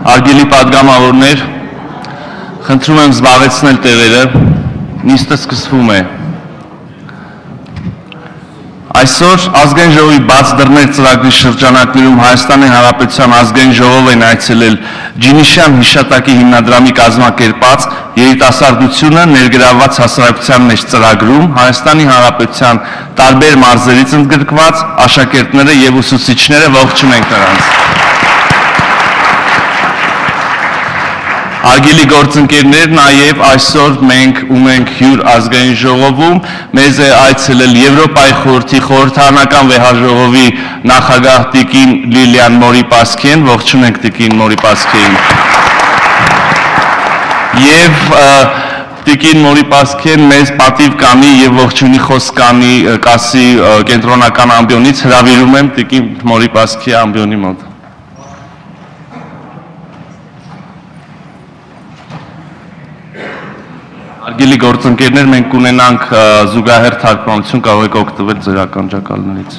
Արգելի պատգամավորներ, խնդրում եմ զբաղեցնել տեղերը, նիստը սկսվում է։ Այսօր ազգային ժողովի բաց դռներ ծրագրի շրջանակներում Հայաստանի Հանրապետության ազգային ժողով են այցելել Ջինիշյան հիշատակի հիմնադրամի կազմակերպած երիտասարդությունը ներգրավված հասարակության մեջ ծրագրում Հայաստանի Հանրապետության տարբեր մարզերից ընդգրկված աշակերտները եւ ուսուցիչները ողջունենք նրանց։ Արգելի գործընկերներ, նաև այսօր մենք ունենք հյուր ազգային ժողովում, մեզ է այցելել Եվրոպայի խորհրդի խորհրդարանական վեհաժողովի նախագահ տիկին Լիլիան Մորի-Պասքեն, ողջունենք տիկին Մորի-Պասքեին։ Եվ տիկին Մորի-Պասքեն մեզ պատիվ կանի եւ ողջունի խոսքանի կասի կենտրոնական ամբիոնից հրավիրում եմ տիկին Մորի-Պասքեի ամբիոնի մոտ։ Արգելի գործընկերներ, մենք ունենանք զուգահեռ թարգմանություն, կարող եք օգտվել ձեր ականջակալներից։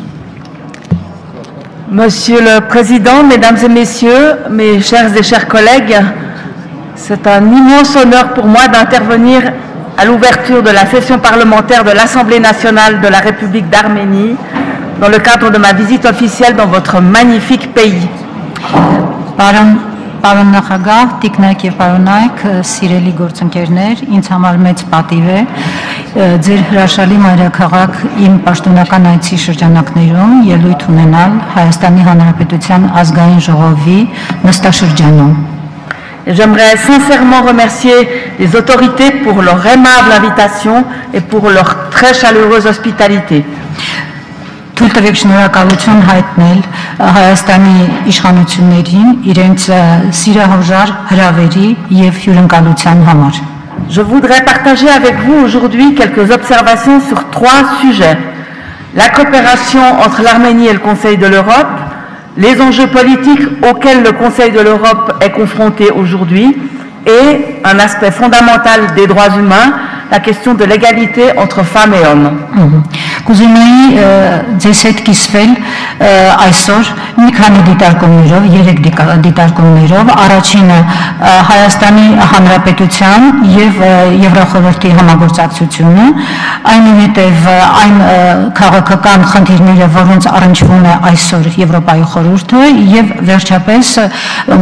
Monsieur le Président, Mesdames et Messieurs, mes chers collègues, c'est un immense honneur pour moi d'intervenir à l'ouverture de la session parlementaire de l'Assemblée nationale de la République d'Arménie dans le cadre de ma visite officielle dans votre magnifique pays. Պարոն նախագահ, տիկնայք եւ պարոնայք, սիրելի գործընկերներ, ինձ համար մեծ պատիվ է ձեր հրաշալի մայրաքաղաք իմ պաշտոնական այցի շրջանակներում ելույթ ունենալ Հայաստանի Հանրապետության ազգային ժողովի նստաշրջանում։ J'aimerais sincèrement remercier les autorités pour leur aimable invitation et pour leur très chaleureuse hospitalité. Թույլ տվեք շնորհակալություն հայտնել Հայաստանի իշխանություններին իրենց սիրահարժար հրավերի եւ հյուրընկալության համար։ Je voudrais partager avec vous aujourd'hui quelques observations sur trois sujets. La coopération entre l'Arménie et le Conseil de l'Europe, les enjeux politiques auxquels le Conseil de l'Europe est confronté aujourd'hui et un aspect fondamental des droits humains, la question de l'égalité entre femmes et hommes. Կուզենայի ձեզ հետ կիսվել այսօր մի քանի դիտարկումներով, երեք դիտարկումներով, առաջինը Հայաստանի Հանրապետության եւ Եվրախորհրդի համագործակցությունը, այնուհետեւ այն քաղաքական խնդիրները, որոնց առնչվում է այսօր Եվրոպայի խորհուրդը եւ վերջապես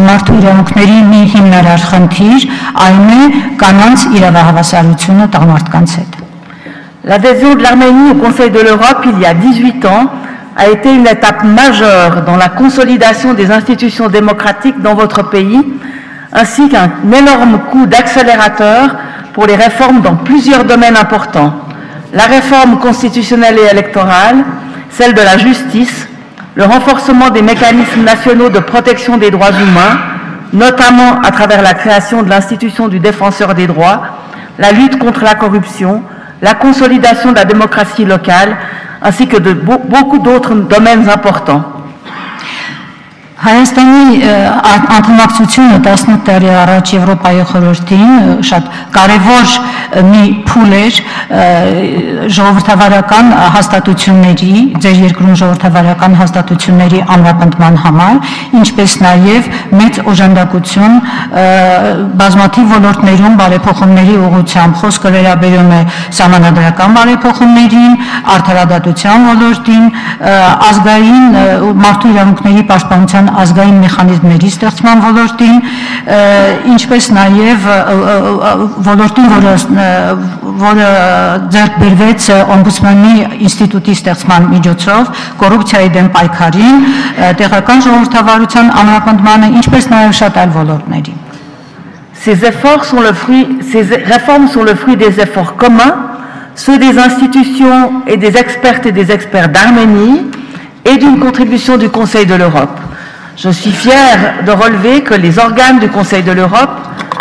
մարդու իրավունքների մի հիմնարար խնդիր, այն է կանանց իրավահավասարությունը տղամարդկանց հետ։ L'adhésion de l'Arménie au Conseil de l'Europe il y a 18 ans a été une étape majeure dans la consolidation des institutions démocratiques dans votre pays, ainsi qu'un énorme coup d'accélérateur pour les réformes dans plusieurs domaines importants. La réforme constitutionnelle et électorale, celle de la justice, le renforcement des mécanismes nationaux de protection des droits humains, notamment à travers la création de l'institution du défenseur des droits, la lutte contre la corruption, la consolidation de la démocratie locale, ainsi que de beaucoup d'autres domaines importants. Հայաստանի անդամակցությունը 18 տարի առաջ Եվրոպայի խորհրդին շատ կարևոր մի փուլ էր ժողովրդավարական հաստատությունների, ձեր երկրում ժողովրդավարական հաստատությունների ամրապնդման համար, ինչպես նաև մեծ օժանդակություն բազմաթիվ ոլորտներում բարեփոխումների ուղղությամբ, խոսքը վերաբերում է սահմանադրական բարեփոխումներին, արդարադատության ոլորտին, ազգային մարդու իրավունքների պաշտպանության ազգային մեխանիզմների ստեղծման ոլորտին, ինչպես նաև ոլորտին, որը ձեռք բերվեց օմբուդսմանի ինստիտուտի ստեղծման միջոցով, կոռուպցիայի դեմ պայքարին, տեղական ժողովրդավարության ամրապնդմանը, ինչպես նաև շատ այլ ոլորտների։ Ces réformes sont le fruit des efforts communs, ceux des institutions et des expertes et des experts d'Arménie et d'une contribution du Conseil de l'Europe. Je suis fière de relever que les organes du Conseil de l'Europe,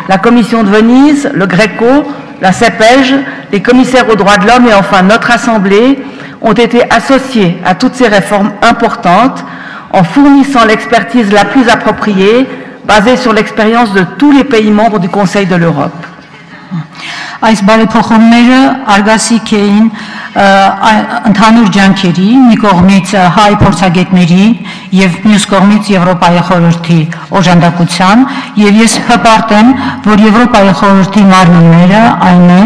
la Commission de Venise, le Greco, la CEPEJ, les commissaires aux droits de l'homme et enfin notre Assemblée ont été associés à toutes ces réformes importantes en fournissant l'expertise la plus appropriée basée sur l'expérience de tous les pays membres du Conseil de l'Europe. Այս բարեփոխումները արգասիկ էին ընդհանուր ջանքերի մի կողմից հայ փորձագետների եւ մյուս կողմից Եվրոպայի խորհրդի օժանդակության, եւ ես հպարտ եմ, որ Եվրոպայի խորհրդի մարմինները, այն է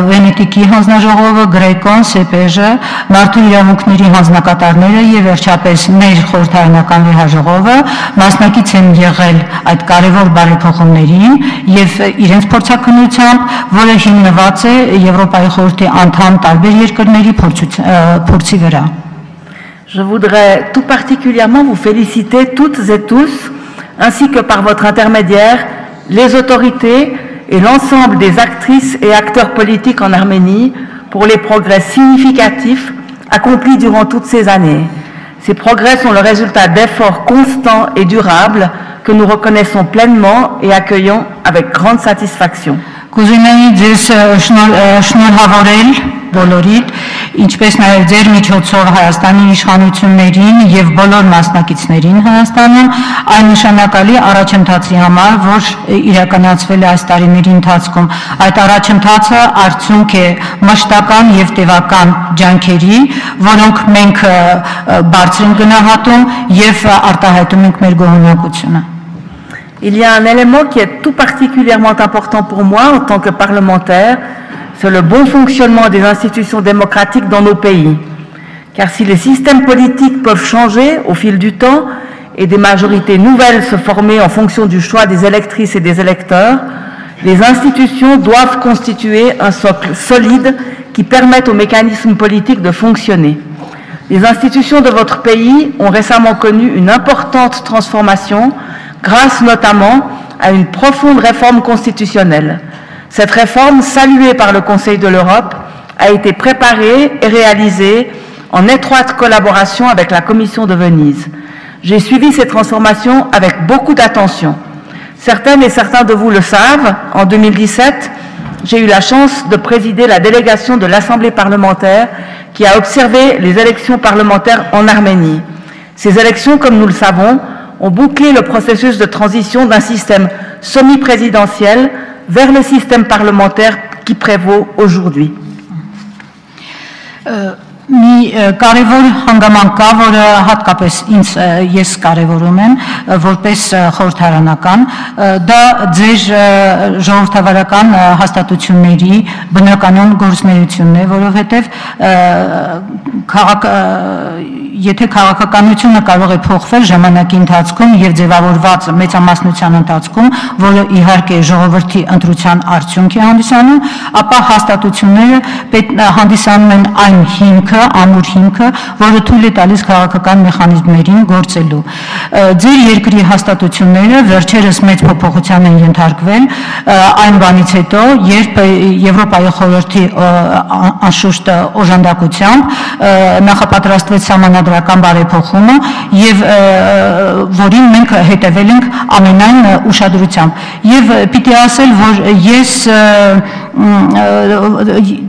Վենետիկի հանձնաժողովը, Գրեկոն, Սեպեժը, Մարդու իրավունքների հանձնակատարները եւ վերջապես մեր խորհրդարանական վեհաժողովը մասնակից են եղել այդ կարևոր բարեփոխումներին եւ իրենց փորձակնությամբ, որը հիմնված է Եվրոպայի խորհրդի անդամ տարբեր երկրների փորձի վրա։ Je voudrais tout particulièrement vous féliciter toutes et tous, ainsi que par votre intermédiaire, les autorités et l'ensemble des actrices et acteurs politiques en Arménie pour les progrès significatifs accomplis durant toutes ces années. Ces progrès sont le résultat d'efforts constants et durables que nous reconnaissons pleinement et accueillons avec grande satisfaction. Կուզենայի ձեզ շնորհավորել բոլորիդ, ինչպես նաև ձեր միջոցով Հայաստանի իշխանություններին եւ բոլոր մասնակիցներին Հայաստանում այն նշանակալի առաջընթացի համար, որ իրականացվել է այս տարիների ընթացքում։ Այդ առաջընթացը արդյունք է մշտական եւ տևական ջանքերի, որոնք մենք բարձր ենք գնահատում եւ արտահայտում ենք մեր գոհունակությունը։ Il y a un élément qui est tout particulièrement important pour moi en tant que parlementaire, c'est le bon fonctionnement des institutions démocratiques dans nos pays. Car si les systèmes politiques peuvent changer au fil du temps et des majorités nouvelles se former en fonction du choix des électrices et des électeurs, les institutions doivent constituer un socle solide qui permette aux mécanismes politiques de fonctionner. Les institutions de votre pays ont récemment connu une importante transformation grâce notamment à une profonde réforme constitutionnelle. Cette réforme, saluée par le Conseil de l'Europe, a été préparée et réalisée en étroite collaboration avec la Commission de Venise. J'ai suivi ces transformations avec beaucoup d'attention. Certaines et certains de vous le savent, en 2017, j'ai eu la chance de présider la délégation de l'Assemblée parlementaire qui a observé les élections parlementaires en Arménie. Ces élections, comme nous le savons, ont bouclé le processus de transition d'un système semi-présidentiel vers le système parlementaire qui prévaut aujourd'hui. Մի կարևոր հանգամանք կա, որը հատկապես ես կարևորում եմ որպես խորհրդարանական, դա ձեր ժողովրդավարական հաստատությունների բնականon գործունեությունն է, որովհետև եթե քաղաքականությունը կարող է փոխվել ժամանակի ընթացքում եւ ձևավորված մեծամասնության ընթացքում, որը իհարկե ժողովրդի ընտրության արդյունք է հանդիսանում, ապա հաստատությունները հանդիսանում են այն հիմքը, ամուր հիմքը, որը թույլ է տալիս քաղաքական մեխանիզմներին գործելու։ Ձեր երկրի հաստատությունները վերջերս մեծ փոփոխության են ենթարկվել այն բանից հետո, երբ Եվրոպայի խորհրդի անշուշտ օժանդակությամբ նախապատրաստվեց սահմանադրական բարեփոխումը եւ որին մենք հետևել ենք ամենայն ուշադրությամբ։ Եվ պիտի ասել, որ ես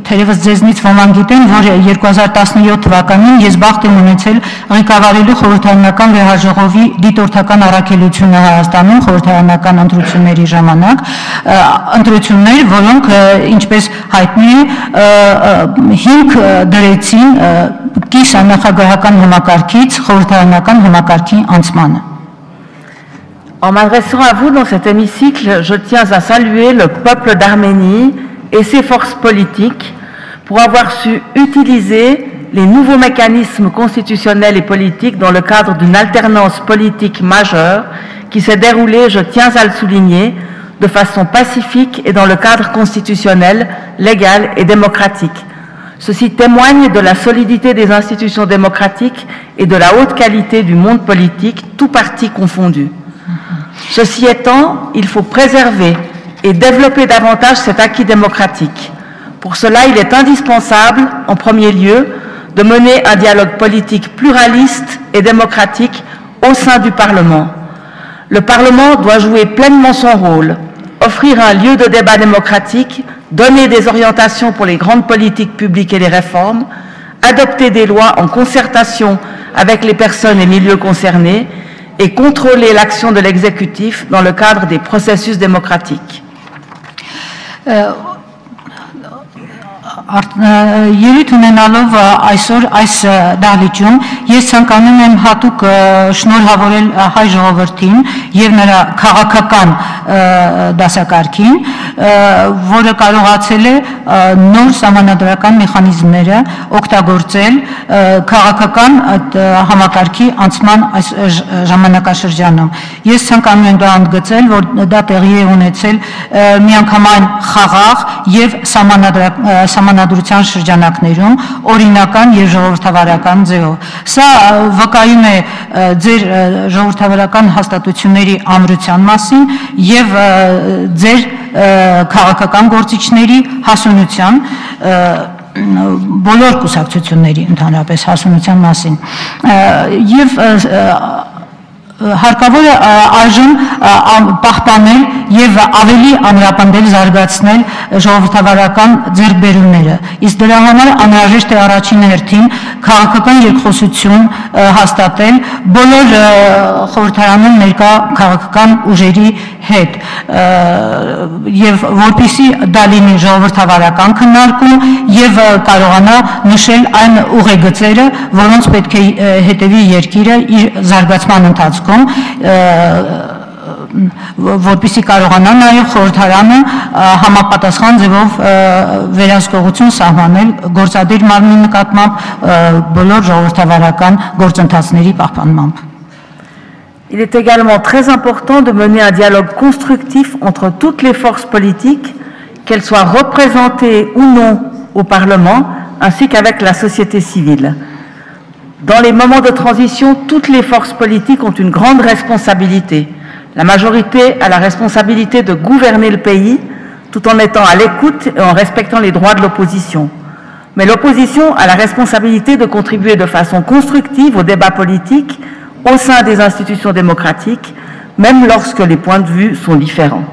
թերևս ձեզնից ոմանք գիտեն, որ 2017 թվականին ես բախտ եմ ունեցել ղեկավարելու խորհրդարանական վեհաժողովի դիտորդական առաքելությունը Հայաստանում խորհրդարանական ընտրությունների ժամանակ, ընտրություններ, որոնք ինչպես հայտնի է հիմք դրեցին կիսանախագահական համակարգից խորհրդարանական համակարգի անցմանը։ En m'adressant à vous dans cet hémicycle, je tiens à saluer le peuple d'Arménie et ses forces politiques pour avoir su utiliser les nouveaux mécanismes constitutionnels et politiques dans le cadre d'une alternance politique majeure qui s'est déroulée, je tiens à le souligner, de façon pacifique et dans le cadre constitutionnel, légal et démocratique. Ceci témoigne de la solidité des institutions démocratiques et de la haute qualité du monde politique, tout parti confondu. Ceci étant, il faut préserver et développer davantage cet acquis démocratique. Pour cela, il est indispensable, en premier lieu, de mener un dialogue politique pluraliste et démocratique au sein du Parlement. Le Parlement doit jouer pleinement son rôle, offrir un lieu de débat démocratique, donner des orientations pour les grandes politiques publiques et les réformes, adopter des lois en concertation avec les personnes et milieux concernés et contrôler l'action de l'exécutif dans le cadre des processus démocratiques. Ելույթ ունենալով այսօր այս դահլիճում ես ցանկանում եմ հատուկ շնորհավորել հայ ժողովրդին եւ նրա քաղաքական դասակարգին, որը կարողացել է նոր սահմանադրական մեխանիզմները օգտագործել քաղաքական համակարգի անցման այս ժամանակաշրջանում։ Ես ցանկանում եմ դա ընդգծել, որ դա տեղի է ունեցել միանգամայն խաղաղ եւ սահմանադրության շրջանակներում օրինական եւ ժողովրդավարական ձևով։ Սա վկայում է ձեր ժողովրդավարական հաստատությունների ամրության մասին եւ ձեր քաղաքական գործիչների հասունության բոլոր կուսակցությունների ընդհանրապես հասունության մասին եւ հարկավոր է այժմ պահպանել եւ ավելի ամրապնդել, զարգացնել ժողովրդավարական ձեռքբերումները։ Իսկ դրա համար անհրաժեշտ է առաջին հերթին քաղաքական երկխոսություն հաստատել բոլոր խորհրդարանում ներկա քաղաքական ուժերի հետ եւ որպեսզի դա լինի ժողովրդավարական քննարկում եւ կարողանա նշել այն ուղեգծերը, որոնց պետք է հետևի երկիրը իր զարգացման ընթացքում որպեսզի կարողանա նաև խորհրդարանը համապատասխան ձևով վերահսկողություն սահմանել գործադիր մարմնի նկատմամբ բոլոր ժողովրդավարական գործընթացների պահպանմամբ։ Il est également très important de mener un dialogue constructif entre toutes les forces politiques, qu'elles soient représentées ou non au Parlement, ainsi qu'avec la société civile. Dans les moments de transition, toutes les forces politiques ont une grande responsabilité. La majorité a la responsabilité de gouverner le pays tout en étant à l'écoute et en respectant les droits de l'opposition. Mais l'opposition a la responsabilité de contribuer de façon constructive au débat politique au sein des institutions démocratiques, même lorsque les points de vue sont différents.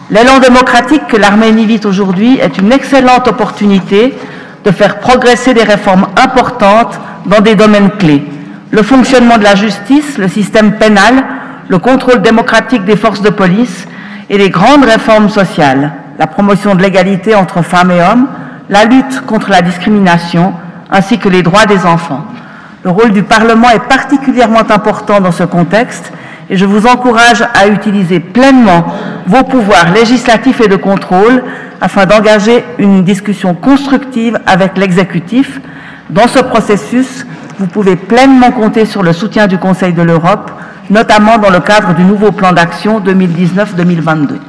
L'élan démocratique que l'Arménie vit aujourd'hui est une excellente opportunité de faire progresser des réformes importantes dans des domaines clés. Le fonctionnement de la justice, le système pénal, le contrôle démocratique des forces de police et les grandes réformes sociales, la promotion de l'égalité entre femmes et hommes, la lutte contre la discrimination, ainsi que les droits des enfants. Le rôle du Parlement est particulièrement important dans ce contexte et je vous encourage à utiliser pleinement vos pouvoirs législatifs et de contrôle afin d'engager une discussion constructive avec l'exécutif. Dans ce processus, vous pouvez pleinement compter sur le soutien du Conseil de l'Europe, notamment dans le cadre du nouveau plan d'action 2019-2022.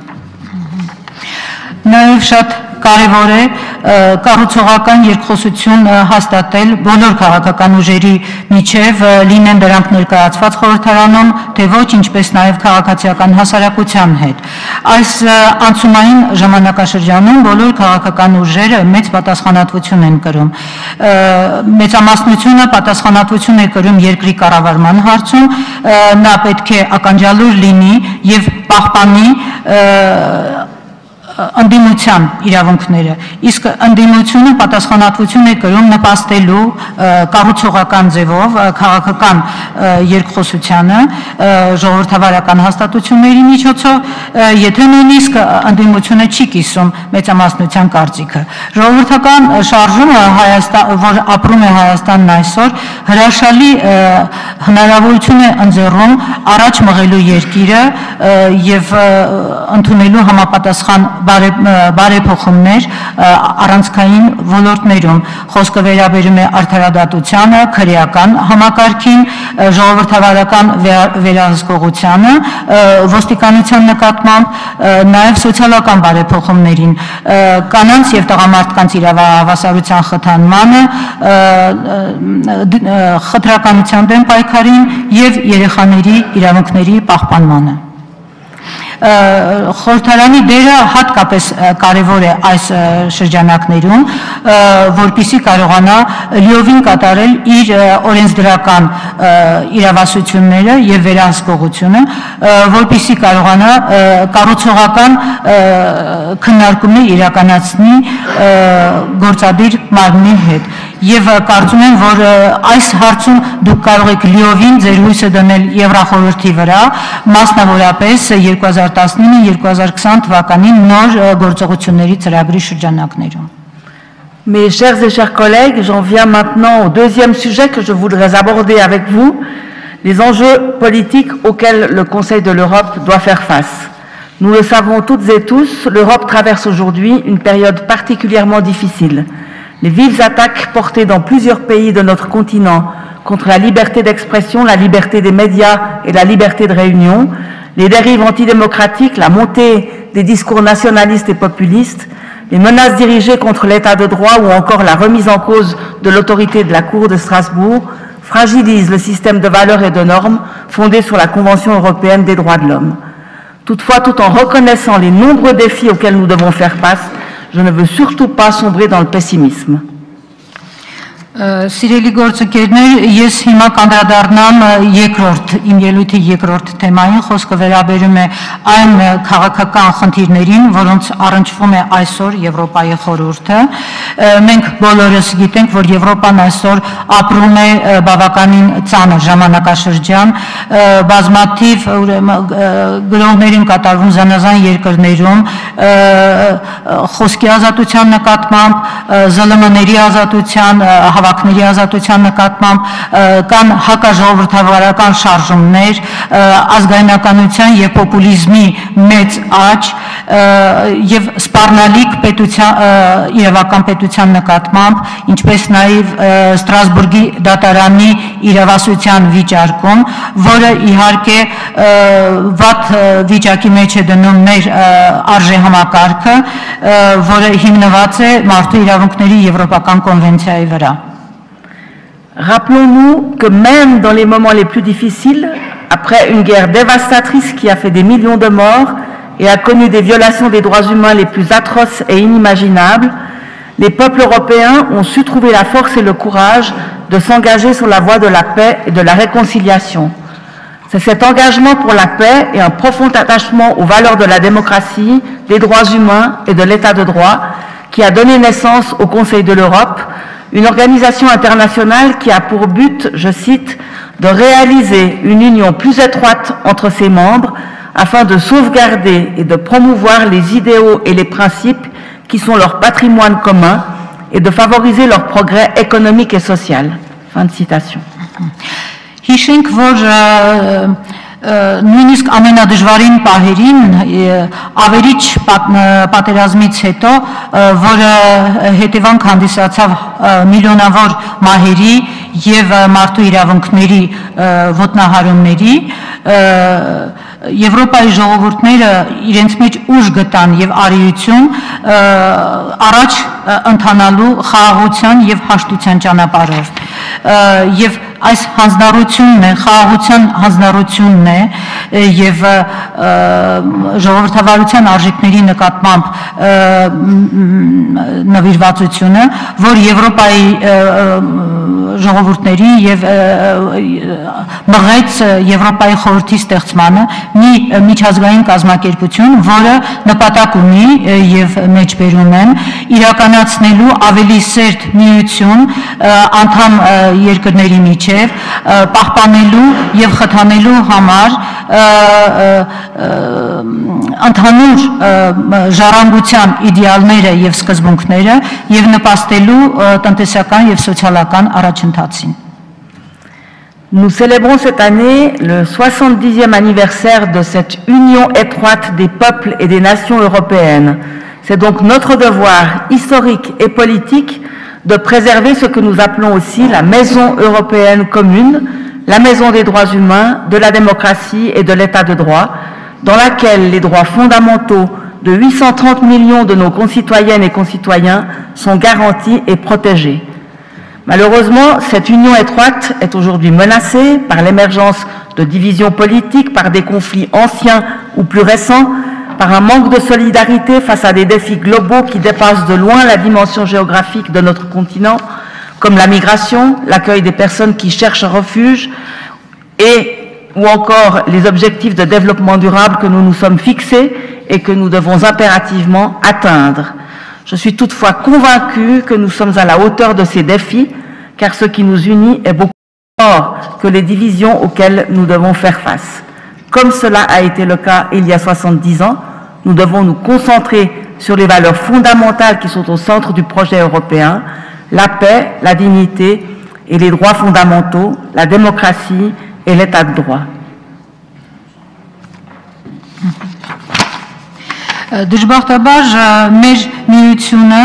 Կարևոր է կառուցողական երկխոսություն հաստատել բոլոր քաղաքական ուժերի միջև, լինեն դրանք ներկայացված խորհրդարանում, թե ոչ, ինչպես նաև քաղաքացիական հասարակության հետ։ Այս անցումային ժամանակաշրջանում բոլոր քաղաքական ուժերը մեծ պատասխանատվություն են կրում։ Մեծամասնությունը պատասխանատվություն է կրում երկրի կառավարման հարցում, նա պետք է ականջալուր լինի եւ պահպանի ընդդիմության իրավունքները, իսկ ընդդիմությունը պատասխանատվություն է կրում նպաստելու կառուցողական ձևով քաղաքական երկխոսությանը ժողովրդավարական հաստատությունների միջոցով, եթե նույնիսկ ընդդիմությունը չի կիսում մեծամասնության կարծիքը։ Ժողովրդական շարժումը, որ ապրում է Հայաստանն այսօր, հրաշալի հնարավորություն է ընձեռում առաջ մղելու երկիրը եւ ընդունելու համապատասխան բարեփոխումներ առանցքային ոլորտներում։ Խոսքը վերաբերում է արդարադատությանը, քրեական համակարգին, ժողովրդավարական վերահսկողությանը, ոստիկանության նկատմամբ, նաև սոցիալական բարեփոխումներին, կանանց եւ տղամարդկանց իրավահավասարության խթանմանը, խտրականության դեմ պայքարին եւ երեխաների իրավունքների պահպանմանը։ Խորհրդարանի դերը հատկապես կարևոր է այս շրջանակներում, որպեսզի կարողանա լիովին կատարել իր օրենսդրական իրավասությունները եւ վերահսկողությունը, որպեսզի կարողանա կառուցողական քննարկումներ իրականացնի գործադիր մարմնի հետ։ Եվ կարծում եմ, որ այս հարցում դուք կարող եք լիովին ձեր հույսը դնել Եվրախորհրդի վրա, մասնավորապես 2019-2020 թվականին նոր գործողությունների ծրագրի շրջանակներում։ Mes chers et chers collègues, j'en viens maintenant au deuxième sujet que je voudrais aborder avec vous, les enjeux politiques auxquels le Conseil de l'Europe doit faire face. Nous le savons toutes et tous, l'Europe traverse aujourd'hui une période particulièrement difficile. Les vives attaques portées dans plusieurs pays de notre continent contre la liberté d'expression, la liberté des médias et la liberté de réunion, les dérives antidémocratiques, la montée des discours nationalistes et populistes, les menaces dirigées contre l'état de droit ou encore la remise en cause de l'autorité de la Cour de Strasbourg fragilisent le système de valeurs et de normes fondé sur la Convention européenne des droits de l'homme. Toutefois, tout en reconnaissant les nombreux défis auxquels nous devons faire face, je ne veux surtout pas sombrer dans le pessimisme. Սիրելի գործընկերներ, ես հիմա կանդրադառնամ իմ ելույթի երկրորդ թեմային, խոսքը վերաբերում է այն քաղաքական խնդիրներին, որոնց առնչվում է այսօր Եվրոպայի խորհուրդը։ Մենք բոլորս գիտենք, որ Եվրոպան այսօր ապրում է բավականին ծանր ժամանակաշրջան, բազմաթիվ գրողներ են կատարվում զանազան երկրներում, խոսքի ազատության նկատմամբ, ԶԼՄ-ների ազատության, հավաքների ազատության նկատմամբ կան հակաժողովրդավարական շարժումներ, ազգայնականության եւ պոպուլիզմի մեծ աճ եւ սպառնալիք իրավական պետության նկատմամբ, ինչպես նաեւ Ստրասբուրգի դատարանի իրավասության վիճարկում, որը իհարկե վատ վիճակի մեջ է դնում մեր արժեհամակարգը, որը հիմնված է մարդու իրավունքների եվրոպական կոնվենցիայի վրա։ Rappelons-nous que même dans les moments les plus difficiles, après une guerre dévastatrice qui a fait des millions de morts et a connu des violations des droits humains les plus atroces et inimaginables, les peuples européens ont su trouver la force et le courage de s'engager sur la voie de la paix et de la réconciliation. C'est cet engagement pour la paix et un profond attachement aux valeurs de la démocratie, des droits humains et de l'état de droit qui a donné naissance au Conseil de l'Europe, une organisation internationale qui a pour but, je cite, de réaliser une union plus étroite entre ses membres afin de sauvegarder et de promouvoir les idéaux et les principes qui sont leur patrimoine commun et de favoriser leur progrès économique et social. Fin de citation. Հիշենք, որ նույնիսկ ամենադժվարին պահերին ավերիչ պատերազմից հետո, որը հետևանք հանդիսացավ միլիոնավոր մահերի եւ մարդու իրավունքների ոտնահարումների, Եվրոպայի ժողովուրդները իրենց մեջ ուժ գտան եւ արիություն առաջ ընթանալու խաղաղության եւ հաշտության ճանապարհով եւ այս հանձնառությունն է, խաղաղության հանձնառությունն է եւ ժողովրդավարության արժեքների նկատմամբ նվիրվածությունը, որ Եվրոպայի ժողովուրդների եւ մղեց Եվրոպայի խորհրդի ստեղծմանը մի միջազգային կազմակերպություն, որը նպատակ ունի եւ մեջբերում են իրականացնելու ավելի սերտ միություն անդամ երկրների միջև, պահպանելու եւ խթանելու համար ընդհանուր ժառանգության իդեալները եւ սկզբունքները եւ նպաստելու տնտեսական եւ սոցիալական առաջընթացին։ Nous célébrons cette année le 70e anniversaire de cette union étroite des peuples et des nations européennes. C'est donc notre devoir historique et politique de préserver ce que nous appelons aussi la maison européenne commune, la maison des droits humains, de la démocratie et de l'état de droit, dans laquelle les droits fondamentaux de 830 millions de nos concitoyennes et concitoyens sont garantis et protégés. Malheureusement, cette union étroite est aujourd'hui menacée par l'émergence de divisions politiques, par des conflits anciens ou plus récents, par un manque de solidarité face à des défis globaux qui dépassent de loin la dimension géographique de notre continent, comme la migration, l'accueil des personnes qui cherchent un refuge ou encore les objectifs de développement durable que nous nous sommes fixés et que nous devons impérativement atteindre. Je suis toutefois convaincue que nous sommes à la hauteur de ces défis, car ce qui nous unit est beaucoup plus fort que les divisions auxquelles nous devons faire face. Comme cela a été le cas il y a 70 ans, nous devons nous concentrer sur les valeurs fondamentales qui sont au centre du projet européen, la paix, la dignité et les droits fondamentaux, la démocratie et l'état de droit. Դժբախտաբար մեր միությունը,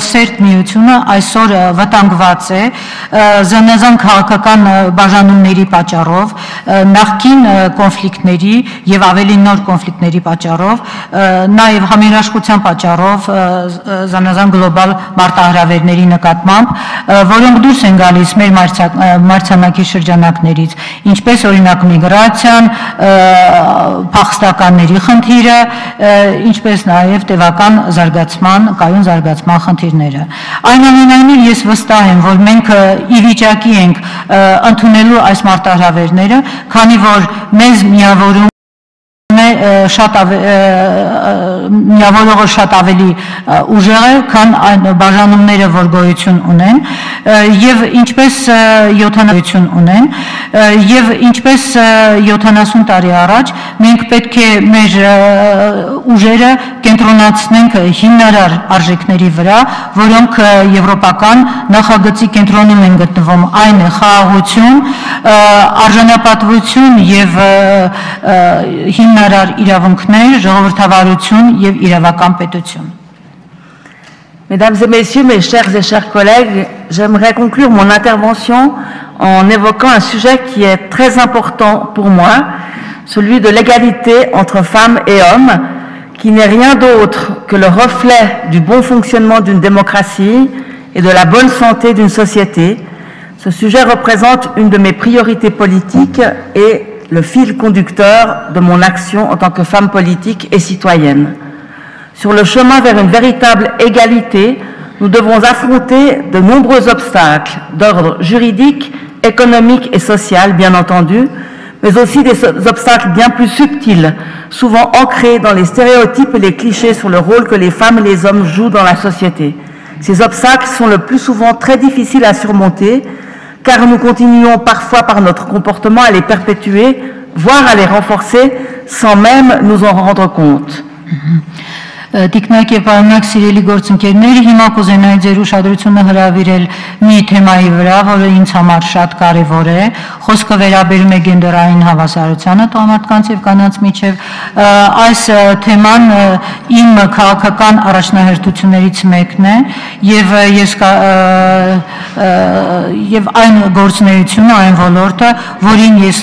սերտ միությունը այսօր վտանգված է զանազան քաղաքական բաժանումների պատճառով, նախկին կոնֆլիկտների եւ ավելի նոր կոնֆլիկտների պատճառով, նաեւ համերաշխության պատճառով զանազան գլոբալ մարտահրավերների նկատմամբ, որոնք դուրս են գալիս մեր մայրցամաքի շրջանակներից, ինչպես օրինակ միգրացիան, փախստականների խնդիրը, ինչպես նաև տևական զարգացման, կայուն զարգացման խնդիրները։ Այնուամենայնիվ ես վստահ եմ, որ մենք ի վիճակի ենք ընդունելու այս մարտահրավերները, քանի որ մեզ միավորում միավորողը շատ ավելի ուժեղ է, քան այն բաժանումները, որ գոյություն ունեն, եւ ինչպես 70 ունեն, եւ ինչպես 70 տարի առաջ մենք պետք է մեր ուժերը կենտրոնացնենք հիմնարար արժեքների վրա, որոնք եվրոպական նախագծի կենտրոնում են գտնվում, այն է խաղաղություն, արժանապատվություն եւ հիմնարար իրավունքներ, ժողովրդավարություն եւ իրավական պետություն։ Mesdames et messieurs, mes chers collègues, j'aimerais conclure mon intervention en évoquant un sujet qui est très important pour moi, celui de l'égalité entre femmes et hommes, qui n'est rien d'autre que le reflet du bon fonctionnement d'une démocratie et de la bonne santé d'une société. Ce sujet représente une de mes priorités politiques et le fil conducteur de mon action en tant que femme politique et citoyenne. Sur le chemin vers une véritable égalité, nous devons affronter de nombreux obstacles d'ordre juridique, économique et social, bien entendu, mais aussi des obstacles bien plus subtils, souvent ancrés dans les stéréotypes et les clichés sur le rôle que les femmes et les hommes jouent dans la société. Ces obstacles sont le plus souvent très difficiles à surmonter, car nous continuons parfois par notre comportement à les perpétuer, voire à les renforcer, sans même nous en rendre compte. Տիկնակ եւ պարոնակ սիրելի գործընկերներ, հիմա կուզենայի ձեր ուշադրությունը հրավիրել մի թեմայի վրա, որը ինձ համար շատ կարևոր է։ Խոսքը վերաբերում է գենդերային հավասարությանը տղամարդկանց եւ կանանց միջեւ։ Այս թեման իմ քաղաքական առաջնահերթություններից մեկն է եւ այն գործունեությունը, այն ոլորտը, որին ես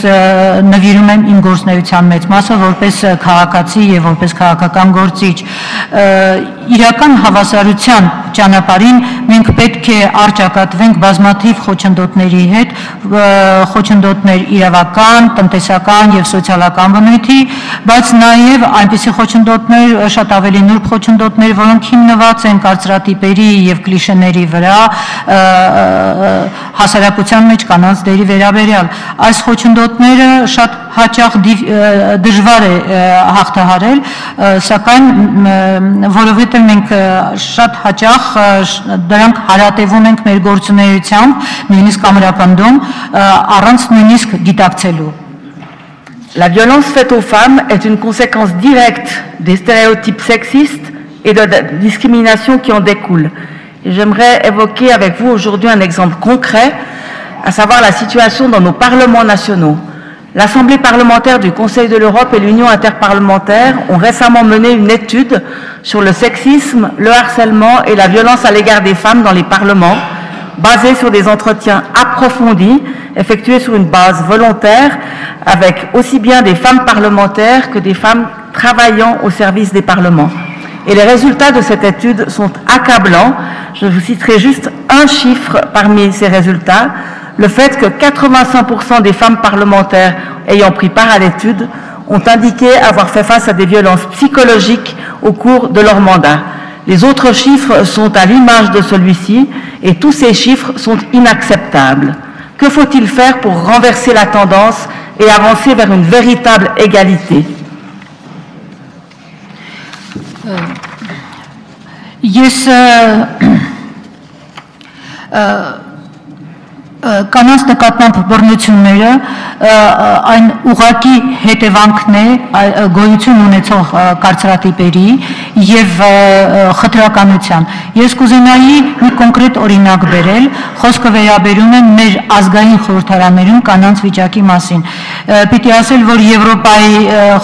նվիրում եմ իմ գործունեության մեծ մասը որպես քաղաքացի եւ որպես քաղաքական գործիչ։ Իրական հավասարության ճանապարհին մենք պետք է արճակատվենք բազմաթիվ խոչընդոտների հետ, խոչընդոտներ իրավական, տնտեսական եւ սոցիալական բնույթի, բայց նաեւ այնպիսի խոչընդոտներ, շատ ավելի նուրբ խոչընդոտներ, որոնք հիմնված են կարծրատիպերի եւ կլիշեների վրա, հասարակության մեջ կանանց դերի վերաբերյալ։ Այս խոչընդոտները շատ հաճախ դժվար է հաղթահարել, սակայն որովհետև մենք շատ հաճախ դրանք հարատևում ենք մեր գործունեությամբ, նույնիսկ ամրապնդում, առանց նույնիսկ գիտակցելու։ La violence faite aux femmes est une conséquence directe des stéréotypes sexistes et de la discrimination qui en découle. J'aimerais évoquer avec vous aujourd'hui un exemple concret, à savoir la situation dans nos parlements nationaux. L'Assemblée parlementaire du Conseil de l'Europe et l'Union interparlementaire ont récemment mené une étude sur le sexisme, le harcèlement et la violence à l'égard des femmes dans les parlements, basée sur des entretiens approfondis, effectués sur une base volontaire, avec aussi bien des femmes parlementaires que des femmes travaillant au service des parlements. Et les résultats de cette étude sont accablants. Je vous citerai juste un chiffre parmi ces résultats. Le fait que 85% des femmes parlementaires ayant pris part à l'étude ont indiqué avoir fait face à des violences psychologiques au cours de leur mandat. Les autres chiffres sont à l'image de celui-ci et tous ces chiffres sont inacceptables. Que faut-il faire pour renverser la tendance et avancer vers une véritable égalité? Կանանց նկատմամբ բռնությունները այն ուղղակի հետևանքն է գոյություն ունեցող կարծրատիպերի եւ խտրականության։ Ես կուզենայի մի կոնկրետ օրինակ բերել, խոսքը վերաբերում է մեր ազգային խորհրդարաններում կանանց վիճակի մասին։ Պիտի ասել, որ Եվրոպայի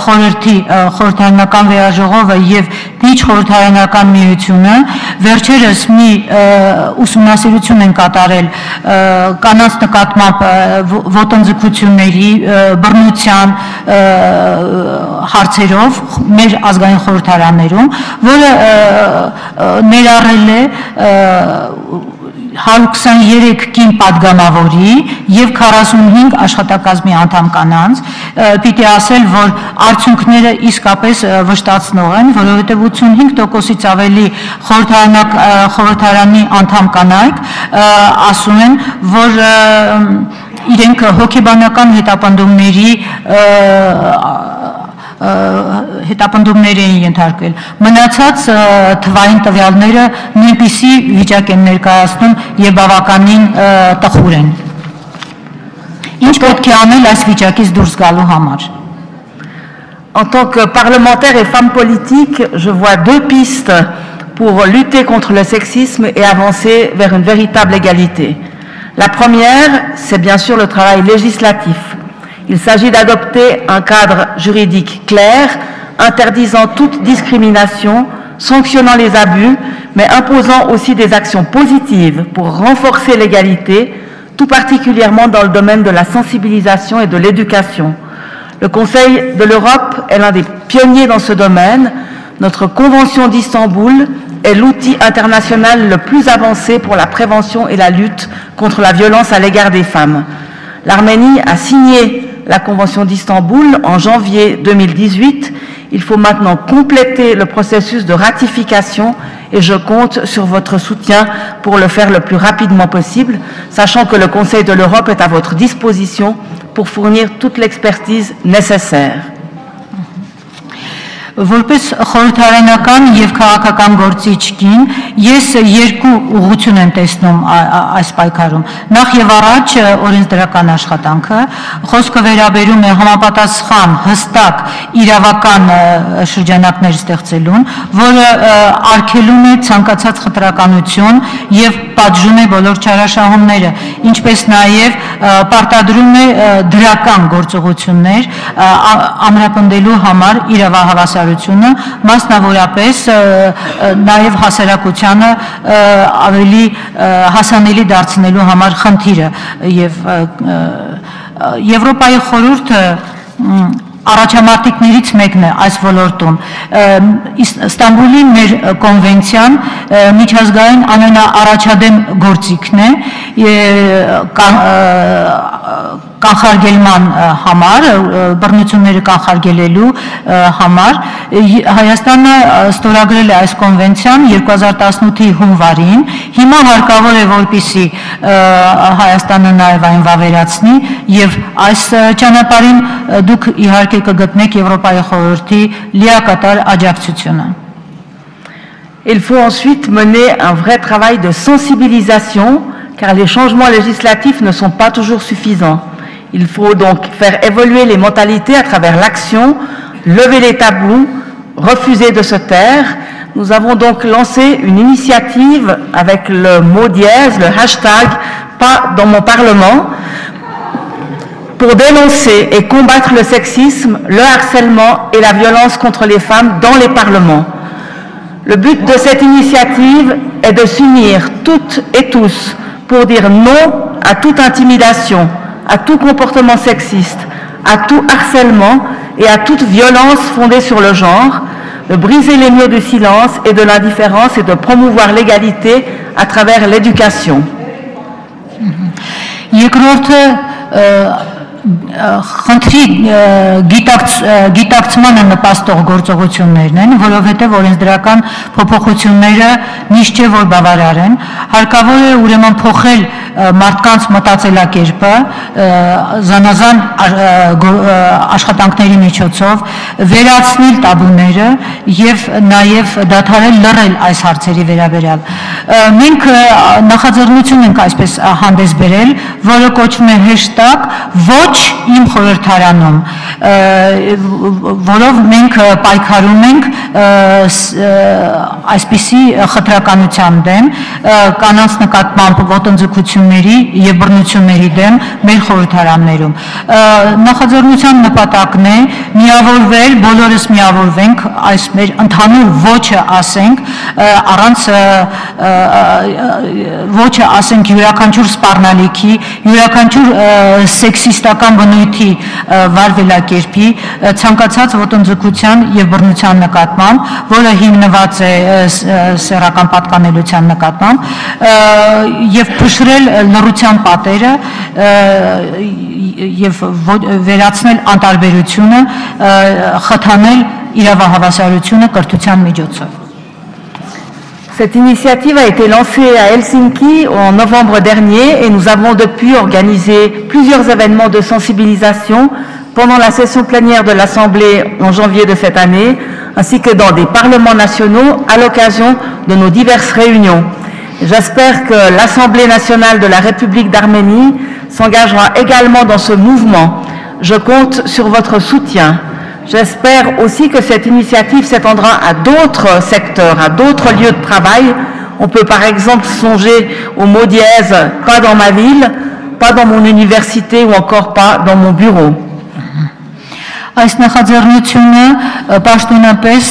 խորհրդի խորհրդարանական վերաժողովը եւ միջխորհրդարանական միությունը վերջերս մի ուսումնասիրություն են կատարել կանանց նկատմամբ ոտնձգությունների, բռնության հարցերով մեր ազգային խորհրդարաններում, որը ներառել է 123 կին պատգամավորի եւ 45 աշխատակազմի անդամ կանանց, պիտի ասել, որ արդյունքները իսկապես վշտացնող են, որովհետեւ 85%-ից ավելի խորհրդարանի անդամ կանայք ասում են, որ իրենք հոգեբանական հետապնդումներ էին ենթարկվել։ Մնացած թվային տվյալները նույնպիսի վիճակ են ներկայացնում եւ բավականին տխուր են։ Ինչ պետք է անել այս վիճակից դուրս գալու համար։ En tant que parlementaire et femme politique, je vois deux pistes pour lutter contre le sexisme et avancer vers une véritable égalité. La première, c'est bien sûr le travail législatif. Il s'agit d'adopter un cadre juridique clair, interdisant toute discrimination, sanctionnant les abus, mais imposant aussi des actions positives pour renforcer l'égalité, tout particulièrement dans le domaine de la sensibilisation et de l'éducation. Le Conseil de l'Europe est l'un des pionniers dans ce domaine. Notre Convention d'Istanbul est l'outil international le plus avancé pour la prévention et la lutte contre la violence à l'égard des femmes. L'Arménie a signé la Convention d'Istanbul en janvier 2018. Il faut maintenant compléter le processus de ratification et je compte sur votre soutien pour le faire le plus rapidement possible, sachant que le Conseil de l'Europe est à votre disposition pour fournir toute l'expertise nécessaire. Որպես խորհրդարանական եւ քաղաքական գործիչ կին, ես երկու ուղղություն եմ տեսնում այս պայքարում։ Նախ եւ առաջ օրենսդրական աշխատանքը, խոսքը վերաբերում է համապատասխան, հստակ, իրավական շրջանակներ ստեղծելուն, որը արգելում է ցանկացած խտրականություն եւ պատժում է բոլոր չարաշահումները, ինչպես նաեւ պարտադրում է դրական գործողություններ ամրապնդելու համար իրավահավասարությունը, մասնավորապես նաև հասարակությանը ավելի հասանելի դարձնելու համար խնդիրը եւ Եվրոպայի խորհուրդը առաջամարտիկներից մեկն է այս ոլորտում։ Ստամբուլի մեր կոնվենցիան միջազգային ամենաառաջադեմ գործիքն է կանխարգելման համար, բռնությունները կանխարգելելու համար։ Հայաստանը ստորագրել է այս կոնվենցիան 2018-ի հունվարին։ Հիմա հարկավոր է, որպեսզի Հայաստանը նաև այն վավերացնի եւ այս ճանապարհին դուք իհարկե կգտնեք Եվրոպայի խորհրդի լիակատար աջակցությունը։ Il faut ensuite mener un vrai travail de sensibilisation, car les changements législatifs ne sont pas toujours suffisants. Il faut donc faire évoluer les mentalités à travers l'action, lever les tabous, refuser de se taire. Nous avons donc lancé une initiative avec le mot dièse, le hashtag « Pas dans mon Parlement » pour dénoncer et combattre le sexisme, le harcèlement et la violence contre les femmes dans les parlements. Le but de cette initiative est de s'unir toutes et tous pour dire non à toute intimidation, à tout comportement sexiste, à tout harcèlement et à toute violence fondée sur le genre, de briser les murs du silence et de l'indifférence et de promouvoir l'égalité à travers l'éducation. Խնդրի գիտակցմանը նպաստող գործողություններն են, որովհետև օրենսդրական փոփոխությունները միշտ չէ որ բավարար են, հարկավոր է ուրեմն փոխել մարդկանց մտածելակերպը զանազան աշխատանքների միջոցով, վերացնել տաբուները եւ նաեւ դադարել լռել այս հարցերի վերաբերյալ։ Մենք նախաձեռնություն ենք այսպես հանդես բերել, որը կոչվում է #ոչ իմ խորհրդարանում, որով մենք պայքարում ենք այսպիսի խտրականության դեմ, կանանց նկատմամբ ոտնձգությունների եւ բռնությունների դեմ մեր խորհրդարաններում։ Նախաձեռնության նպատակն է միավորվել, բոլորս միավորվենք, այս մեր ընդհանուր ոչը ասենք, առանց ոչը ասենք յուրաքանչյուր սպառնալիքի, յուրաքանչյուր սեքսիստական բնույթի վարվելակերպի, ցանկացած ոտնձգության եւ բռնության նկատմամբ, որը հիմնված է սեռական պատկանելության նկատմամբ, եւ փշրել լռության պատերը եւ վերացնել անտարբերությունը, խթանել իրավահավասարությունը կրթության միջոցով։ Cette initiative a été lancée à Helsinki en novembre dernier et nous avons depuis organisé plusieurs événements de sensibilisation pendant la session plénière de l'Assemblée en janvier de cette année, ainsi que dans des parlements nationaux à l'occasion de nos diverses réunions. J'espère que l'Assemblée nationale de la République d'Arménie s'engagera également dans ce mouvement. Je compte sur votre soutien. J'espère aussi que cette initiative s'étendra à d'autres secteurs, à d'autres lieux de travail. On peut par exemple songer au mot dièse « pas dans ma ville », pas dans mon université ou encore pas dans mon bureau. Այս նախաձեռնությունը պաշտոնապես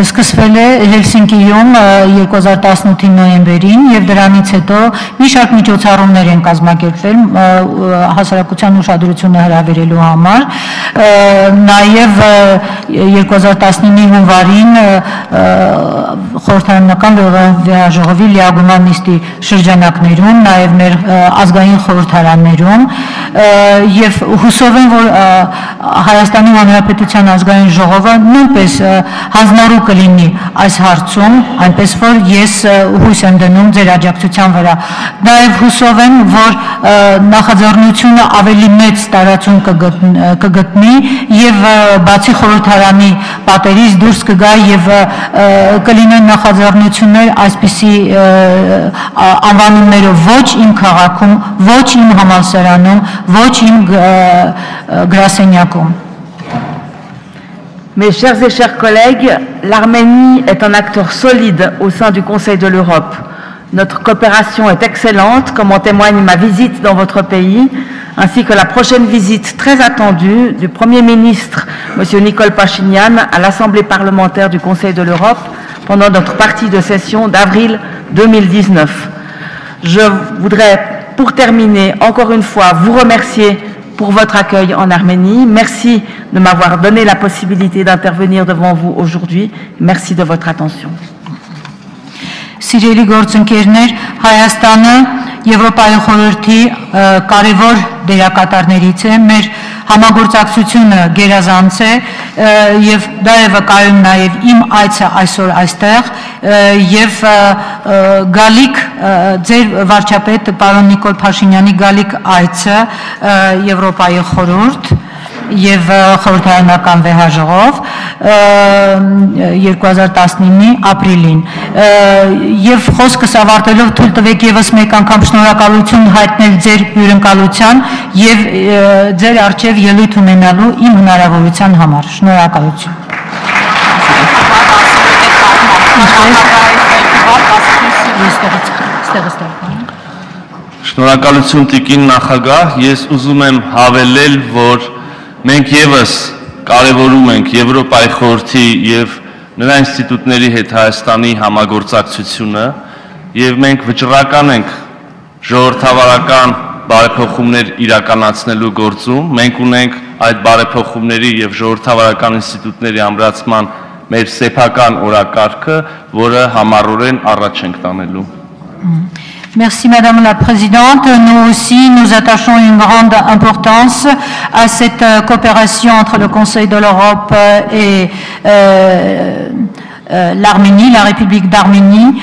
սկսվել է Հելսինկիում 2018 նոյեմբերին եւ դրանից հետո մի շարք միջոցառումներ են կազմակերպվել հասարակության ուշադրությունը հրավիրելու համար, նաեւ 2019 հունվարին խորհրդարանական վեհաժողովի լիագումար նիստի շրջանակներում, նաեւ մեր ազգային խորհրդարաններում եւ հուսով եմ, որ Հայաստանի Հանրապետության ազգային ժողովը նույնպես հանձնառու կլինի այս հարցում, այնպես որ ես հույս եմ դնում ձեր աջակցության վրա։ Նաև հուսով եմ, որ նախաձեռնությունը ավելի մեծ տարածում կգտնի եւ բացի խորհրդարանի պատերից դուրս կգա եւ կլինեն նախաձեռնություններ այսպիսի անվանումներով ոչ իմ քաղաքում, ոչ իմ համալսարանում, ոչ իմ գրասենյակում։ Mes chers et chers collègues, l'Arménie est un acteur solide au sein du Conseil de l'Europe. Notre coopération est excellente, comme en témoigne ma visite dans votre pays, ainsi que la prochaine visite très attendue du Premier ministre, M. Nicole Pachinian, à l'Assemblée parlementaire du Conseil de l'Europe pendant notre partie de session d'avril 2019. Je voudrais, pour terminer, encore une fois, vous remercier pour votre accueil en Arménie. Merci de m'avoir donné la possibilité d'intervenir devant vous aujourd'hui. Merci de votre attention. Սիրելի գործընկերներ, Հայաստանը Եվրոպայի խորհրդի կարևոր դերակատարներից է, մեր համագործակցությունը գերազանց է եւ դա է վկայում նաեւ իմ այցը այսօր այստեղ եւ գալիք ձեր վարչապետ պարոն Նիկոլ Փաշինյանի գալիք այցը Եվրոպայի խորհուրդ եւ խորհրդարանական վեհաժողով 2019-ի ապրիլին եւ խոսքս ավարտելով թույլ տվեք եւս մեկ անգամ շնորհակալություն հայտնել ձեր հյուրընկալության եւ ձեր արչեւ ելույթ ունենալու իմ հնարավորության համար։ Շնորհակալություն։ Շնորհակալություն տիկին նախագահ, ես ուզում եմ հավելել, որ մենք եւս կարևորում ենք Եվրոպայի խորհրդի եւ նրա ինստիտուտների հետ Հայաստանի համագործակցությունը եւ մենք վճռական ենք ժողովրդավարական բարեփոխումներ իրականացնելու գործում։ Մենք ունենք այդ բարեփոխումների եւ ժողովրդավարական ինստիտուտների ամրացման մեր սեփական օրակարգը, որը համառորեն առաջ ենք տանելու։ Merci Madame la Présidente. Nous aussi, nous attachons une grande importance à cette coopération entre le Conseil de l'Europe et l'Arménie, la République d'Arménie.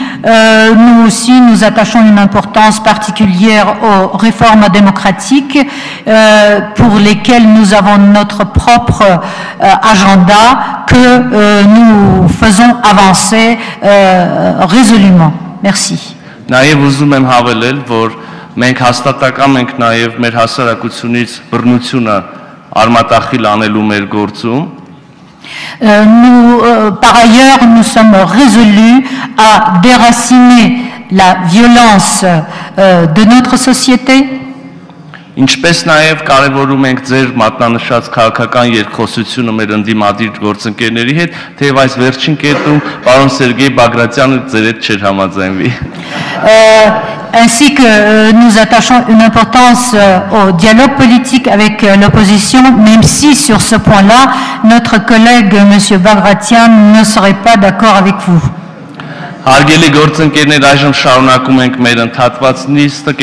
Nous aussi, nous attachons une importance particulière aux réformes démocratiques pour lesquelles nous avons notre propre agenda que nous faisons avancer résolument. Merci. Նաև ուզում եմ հավելել, որ մենք հաստատակամ ենք նաև մեր հասարակությունից բռնությունը արմատախիլ անելու մեր գործում Par ailleurs, nous sommes résolus à déraciner la violence de notre société. Ինչպես նաև կարևորում ենք ձեր մատնանշած քաղաքական երկխոսությունը մեր ընդդիմադիր գործընկերների հետ, թեև այս վերջին կետում պարոն Սերգեյ Բագրատյանը ձեր հետ չէր համաձայնվի։ Ainsi que nous attachons une importance au dialogue politique avec l'opposition, même si sur ce point-là, notre collègue M. Bagration ne serait pas d'accord avec vous. Հարգելի գործընկերներ, այժմ շարունակում ենք մեր ընդհատված նիստը